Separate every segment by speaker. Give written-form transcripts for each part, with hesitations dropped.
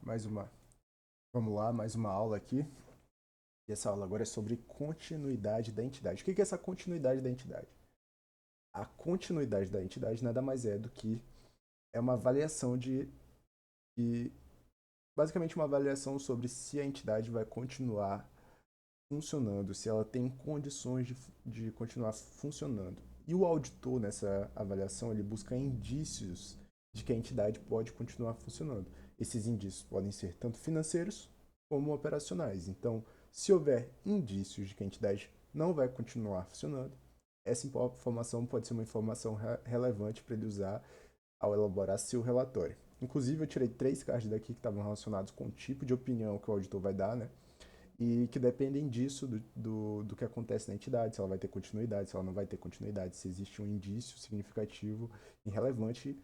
Speaker 1: Mais uma, vamos lá, mais uma aula aqui. E essa aula agora é sobre continuidade da entidade. O que é essa continuidade da entidade? A continuidade da entidade nada mais é do que é uma avaliação de basicamente uma avaliação sobre se a entidade vai continuar funcionando, se ela tem condições de continuar funcionando. E o auditor, nessa avaliação, ele busca indícios de que a entidade pode continuar funcionando. Esses indícios podem ser tanto financeiros como operacionais. Então, se houver indícios de que a entidade não vai continuar funcionando, essa informação pode ser uma informação relevante para ele usar ao elaborar seu relatório. Inclusive, eu tirei 3 cards daqui que estavam relacionados com o tipo de opinião que o auditor vai dar, né? E que dependem disso, do que acontece na entidade, se ela vai ter continuidade, se ela não vai ter continuidade, se existe um indício significativo e relevante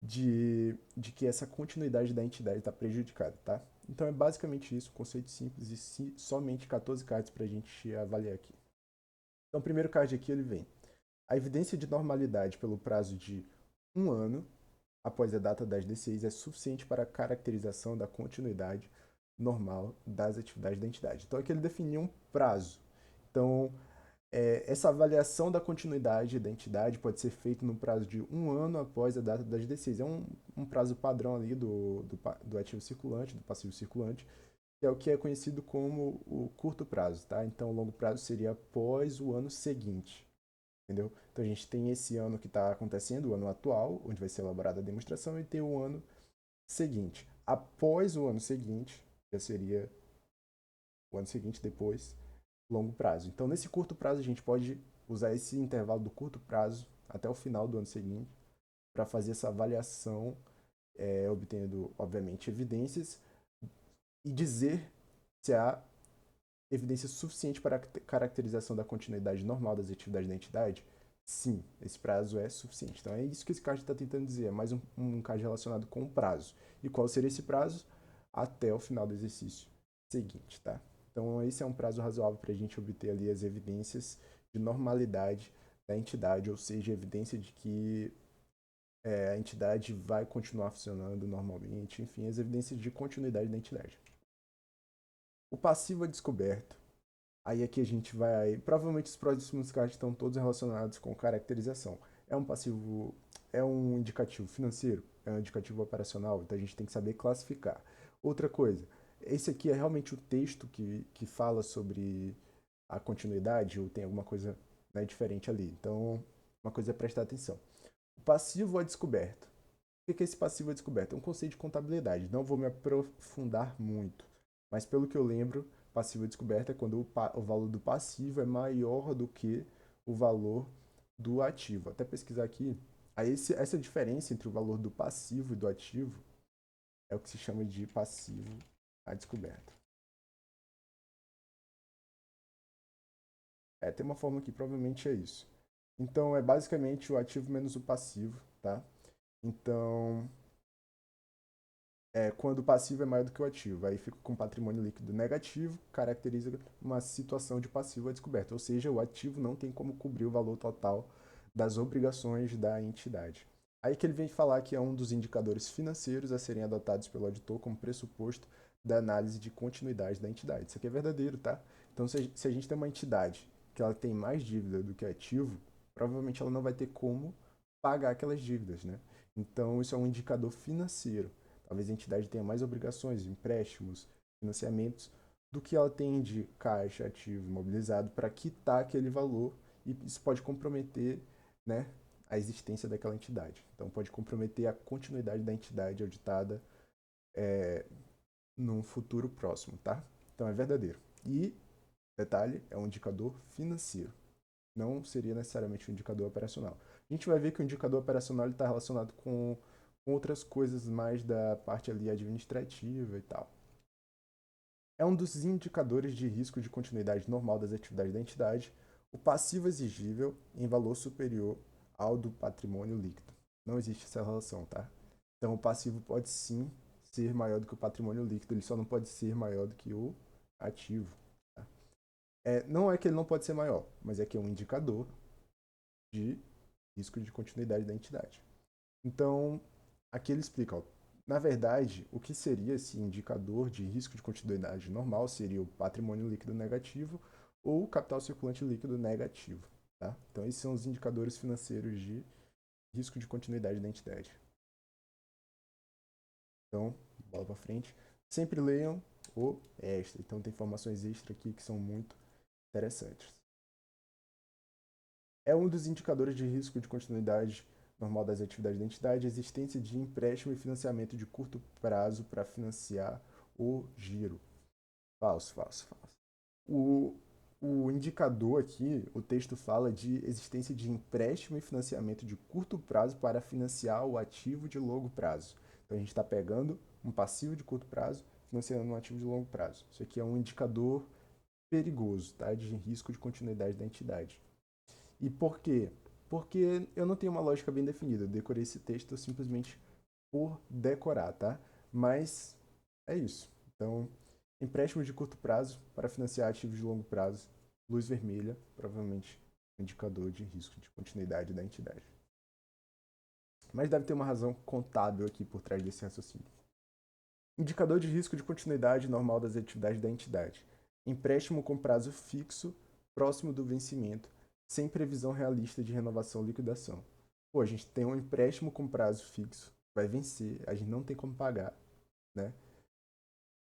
Speaker 1: de que essa continuidade da entidade está prejudicada, tá? Então é basicamente isso, conceito simples e somente 14 cards para a gente avaliar aqui. Então o primeiro card aqui ele vem. A evidência de normalidade pelo prazo de 1 ano após a data das D6 é suficiente para a caracterização da continuidade normal das atividades da entidade. Então aqui ele definiu um prazo. Então, essa avaliação da continuidade da entidade pode ser feita no prazo de 1 ano após a data das D6. É um prazo padrão ali do ativo circulante, do passivo circulante, que é o que é conhecido como o curto prazo, tá? Então, o longo prazo seria após o ano seguinte, entendeu? Então, a gente tem esse ano que está acontecendo, o ano atual, onde vai ser elaborada a demonstração, e tem o ano seguinte. Após o ano seguinte, já seria o ano seguinte depois, longo prazo. Então, nesse curto prazo, a gente pode usar esse intervalo do curto prazo até o final do ano seguinte para fazer essa avaliação, obtendo, obviamente, evidências e dizer se há evidência suficiente para a caracterização da continuidade normal das atividades da entidade. Sim, esse prazo é suficiente. Então, é isso que esse card está tentando dizer. É mais um card relacionado com o prazo. E qual seria esse prazo? Até o final do exercício seguinte, tá? Então, esse é um prazo razoável para a gente obter ali as evidências de normalidade da entidade, ou seja, evidência de que a entidade vai continuar funcionando normalmente, enfim, as evidências de continuidade da entidade. O passivo é descoberto. Aí aqui a gente vai. Provavelmente os próximos cards estão todos relacionados com caracterização. É um passivo. É um indicativo financeiro, é um indicativo operacional, então a gente tem que saber classificar. Outra coisa, esse aqui é realmente o texto que fala sobre a continuidade ou tem alguma coisa, né, diferente ali. Então, uma coisa é prestar atenção. O passivo é descoberto. O que é esse passivo a descoberto? É um conceito de contabilidade. Não vou me aprofundar muito, mas pelo que eu lembro, passivo a descoberto é quando o valor do passivo é maior do que o valor do ativo. Até pesquisar aqui, essa diferença entre o valor do passivo e do ativo é o que se chama de passivo a descoberto. Tem uma forma que provavelmente é isso. Então, é basicamente o ativo menos o passivo, tá? Então, quando o passivo é maior do que o ativo. Aí fica com patrimônio líquido negativo, caracteriza uma situação de passivo a descoberto, ou seja, o ativo não tem como cobrir o valor total das obrigações da entidade. Aí que ele vem falar que é um dos indicadores financeiros a serem adotados pelo auditor como pressuposto da análise de continuidade da entidade. Isso aqui é verdadeiro, tá? Então, se a gente tem uma entidade que ela tem mais dívida do que ativo, provavelmente ela não vai ter como pagar aquelas dívidas, né? Então, isso é um indicador financeiro. Talvez a entidade tenha mais obrigações, empréstimos, financiamentos, do que ela tem de caixa, ativo, imobilizado para quitar aquele valor e isso pode comprometer, né, a existência daquela entidade. Então pode comprometer a continuidade da entidade auditada num futuro próximo, tá? Então é verdadeiro. E, detalhe, é um indicador financeiro. Não seria necessariamente um indicador operacional. A gente vai ver que o indicador operacional está relacionado com outras coisas mais da parte ali administrativa e tal. É um dos indicadores de risco de continuidade normal das atividades da entidade, o passivo exigível em valor superior ao do patrimônio líquido. Não existe essa relação, tá? Então o passivo pode sim ser maior do que o patrimônio líquido, ele só não pode ser maior do que o ativo. Tá? Não é que ele não pode ser maior, mas é que é um indicador de risco de continuidade da entidade. Então, aqui ele explica, ó, Na verdade, o que seria esse indicador de risco de continuidade normal seria o patrimônio líquido negativo ou o capital circulante líquido negativo, tá? Então, esses são os indicadores financeiros de risco de continuidade da entidade. Então, bola para frente. Sempre leiam o extra. Então, tem informações extra aqui que são muito interessantes. É um dos indicadores de risco de continuidade normal das atividades da entidade a existência de empréstimo e financiamento de curto prazo para financiar o giro. Falso, falso, falso. O, o indicador aqui, o texto fala de existência de empréstimo e financiamento de curto prazo para financiar o ativo de longo prazo. Então a gente está pegando um passivo de curto prazo, financiando um ativo de longo prazo. Isso aqui é um indicador perigoso, tá? De risco de continuidade da entidade. E por quê? Porque eu não tenho uma lógica bem definida. Eu decorei esse texto simplesmente por decorar, tá? Mas é isso. Então, empréstimo de curto prazo para financiar ativos de longo prazo, luz vermelha, provavelmente indicador de risco de continuidade da entidade. Mas deve ter uma razão contábil aqui por trás desse raciocínio. Indicador de risco de continuidade normal das atividades da entidade. Empréstimo com prazo fixo, próximo do vencimento, sem previsão realista de renovação ou liquidação. Pô, a gente tem um empréstimo com prazo fixo, vai vencer, a gente não tem como pagar, né?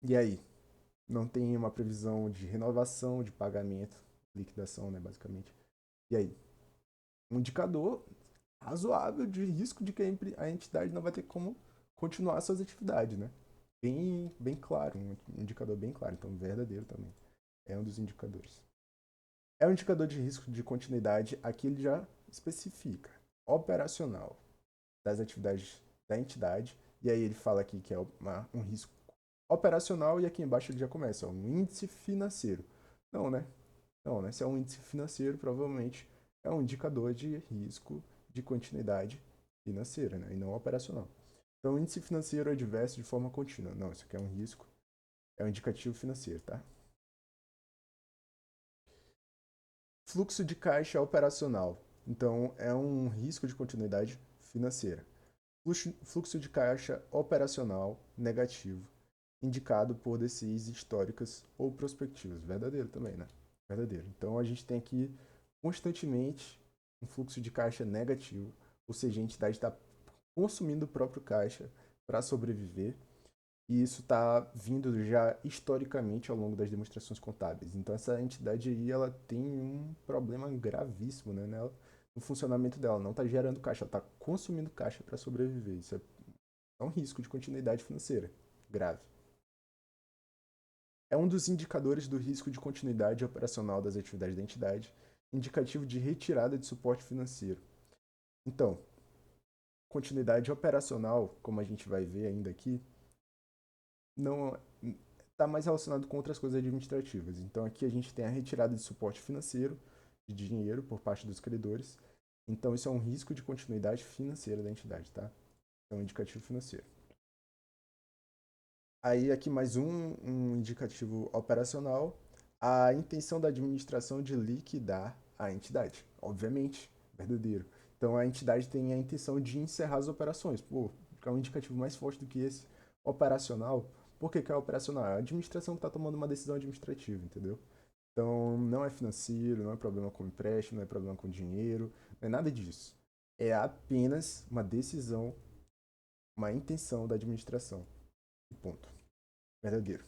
Speaker 1: E aí? Não tem uma previsão de renovação, de pagamento, liquidação, né, basicamente. E aí? Um indicador razoável de risco de que a entidade não vai ter como continuar suas atividades, né? Bem claro, um indicador bem claro, então verdadeiro também. É um dos indicadores. É um indicador de risco de continuidade, aqui ele já especifica. Operacional das atividades da entidade, e aí ele fala aqui que é um risco operacional, e aqui embaixo ele já começa, ó, um índice financeiro. Não, né? Não, né? Se é um índice financeiro, provavelmente é um indicador de risco de continuidade financeira, né? E não operacional. Então, o índice financeiro adverso de forma contínua. Não, isso aqui é um risco, é um indicativo financeiro, tá? Fluxo de caixa operacional. Então, é um risco de continuidade financeira. Fluxo de caixa operacional negativo, indicado por DCIs históricas ou prospectivas. Verdadeiro também, né? Verdadeiro. Então, a gente tem aqui constantemente um fluxo de caixa negativo, ou seja, a entidade está consumindo o próprio caixa para sobreviver. E isso está vindo já historicamente ao longo das demonstrações contábeis. Então essa entidade aí ela tem um problema gravíssimo, né, no funcionamento dela. Não está gerando caixa, ela está consumindo caixa para sobreviver. Isso é um risco de continuidade financeira grave. É um dos indicadores do risco de continuidade operacional das atividades da entidade, indicativo de retirada de suporte financeiro. Então, continuidade operacional, como a gente vai ver ainda aqui, não está mais relacionado com outras coisas administrativas. Então aqui a gente tem a retirada de suporte financeiro, de dinheiro por parte dos credores. Então isso é um risco de continuidade financeira da entidade, tá? É um indicativo financeiro. Aí aqui mais um indicativo operacional, a intenção da administração de liquidar a entidade, obviamente, verdadeiro. Então a entidade tem a intenção de encerrar as operações. Pô, é um indicativo mais forte do que esse operacional. Por que é operacional? É a administração que está tomando uma decisão administrativa, entendeu? Então não é financeiro, não é problema com empréstimo, não é problema com dinheiro, não é nada disso. É apenas uma decisão, uma intenção da administração. Ponto. Verdadeiro.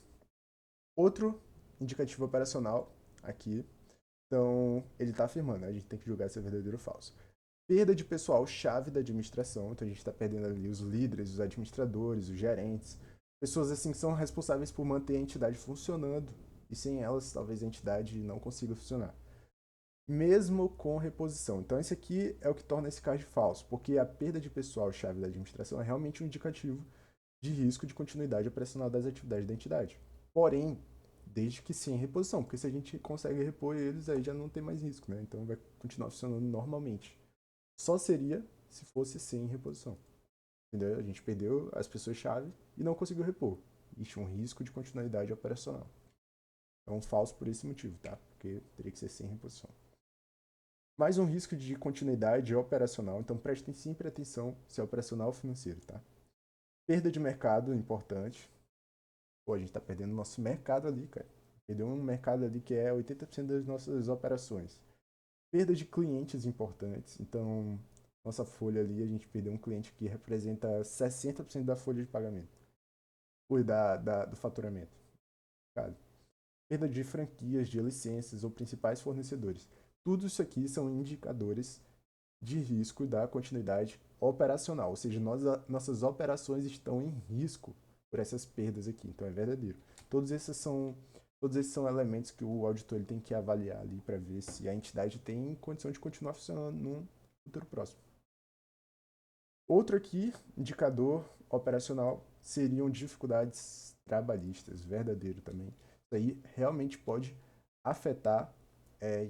Speaker 1: Outro indicativo operacional aqui. Então, ele está afirmando, né? A gente tem que julgar se é verdadeiro ou falso. Perda de pessoal chave da administração. Então, a gente está perdendo ali os líderes, os administradores, os gerentes. Pessoas assim que são responsáveis por manter a entidade funcionando. E sem elas, talvez a entidade não consiga funcionar. Mesmo com reposição. Então, esse aqui é o que torna esse card falso, porque a perda de pessoal chave da administração é realmente um indicativo de risco de continuidade operacional das atividades da entidade. Porém, desde que sem reposição, porque se a gente consegue repor eles, aí já não tem mais risco, né? Então vai continuar funcionando normalmente. Só seria se fosse sem reposição. Entendeu? A gente perdeu as pessoas-chave e não conseguiu repor. Existe um risco de continuidade operacional. É um falso por esse motivo, tá? Porque teria que ser sem reposição. Mais um risco de continuidade operacional, então prestem sempre atenção se é operacional ou financeiro, tá? Perda de mercado, importante. Pô, a gente tá perdendo nosso mercado ali, cara. Perdeu um mercado ali que é 80% das nossas operações. Perda de clientes importantes. Então, nossa folha ali, a gente perdeu um cliente que representa 60% da folha de pagamento. Ou do faturamento. Cara, perda de franquias, de licenças ou principais fornecedores. Tudo isso aqui são indicadores de risco da continuidade operacional, ou seja, nossas operações estão em risco por essas perdas aqui, então é verdadeiro. Todos esses são elementos que o auditor ele tem que avaliar ali para ver se a entidade tem condição de continuar funcionando no futuro próximo. Outro aqui, indicador operacional, seriam dificuldades trabalhistas, verdadeiro também. Isso aí realmente pode afetar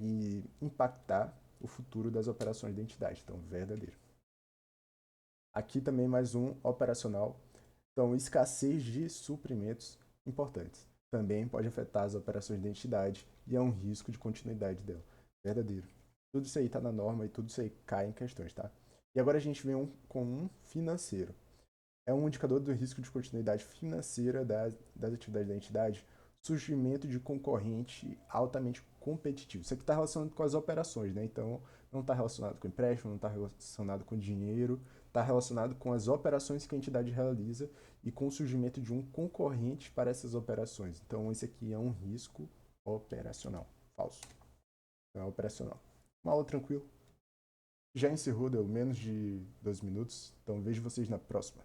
Speaker 1: e impactar o futuro das operações da entidade, então verdadeiro. Aqui também mais um operacional, então escassez de suprimentos importantes. Também pode afetar as operações da entidade e é um risco de continuidade dela, verdadeiro. Tudo isso aí está na norma e tudo isso aí cai em questões, tá? E agora a gente vem com um financeiro. É um indicador do risco de continuidade financeira das atividades da entidade, surgimento de concorrente altamente competitivo. Isso aqui está relacionado com as operações, né? Então, não está relacionado com empréstimo, não está relacionado com dinheiro, está relacionado com as operações que a entidade realiza e com o surgimento de um concorrente para essas operações. Então, esse aqui é um risco operacional. Falso. Não é operacional. Uma aula tranquila. Já encerrou, deu menos de 2 minutos, então vejo vocês na próxima.